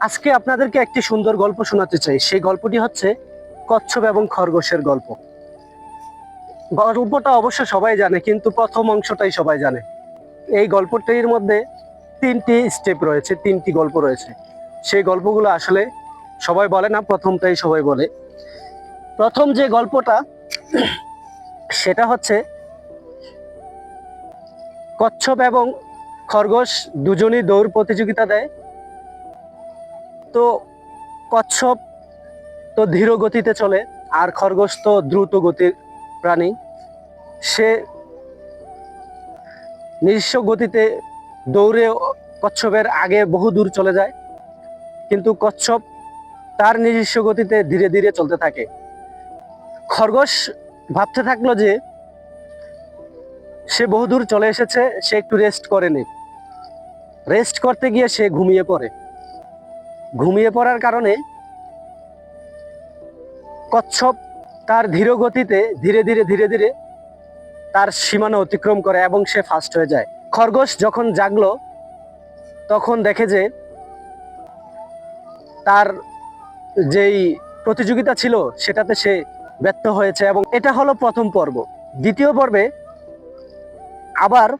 আজকে আপনাদেরকে একটি সুন্দর গল্প শোনাতে চাই। সেই গল্পটি হচ্ছে কচ্ছপ এবং খরগোশের গল্প। গল্পটা অবশ্য সবাই জানে, কিন্তু প্রথম অংশটাই সবাই জানে। এই গল্পটির মধ্যে তিনটি স্টেপ রয়েছে, তিনটি গল্প রয়েছে। সেই গল্পগুলো আসলে সবাই বলে না, প্রথমটাই সবাই বলে। প্রথম যে গল্পটা, সেটা হচ্ছে কচ্ছপ এবং খরগোশ দুজনই দৌড় প্রতিযোগিতা দেয়। তো কচ্ছপ তো ধীর গতিতে চলে, আর খরগোশ তো দ্রুত গতির প্রাণী। সে নিজস্ব গতিতে দৌড়ে কচ্ছপের আগে বহু দূর চলে যায়, কিন্তু কচ্ছপ তার নিজস্ব গতিতে ধীরে ধীরে চলতে থাকে। খরগোশ ভাবতে থাকলো যে সে বহুদূর চলে এসেছে, সে একটু রেস্ট করে নে। রেস্ট করতে গিয়ে সে ঘুমিয়ে পড়ে। ঘুমিয়ে পড়ার কারণে কচ্ছপ তার ধীর গতিতে ধীরে ধীরে ধীরে ধীরে তার সীমানা অতিক্রম করে এবং সে ফাস্ট হয়ে যায়। খরগোশ যখন জাগলো, তখন দেখে যে তার যেই প্রতিযোগিতা ছিল সেটাতে সে ব্যর্থ হয়েছে। এবং এটা হলো প্রথম পর্ব। দ্বিতীয় পর্বে আবার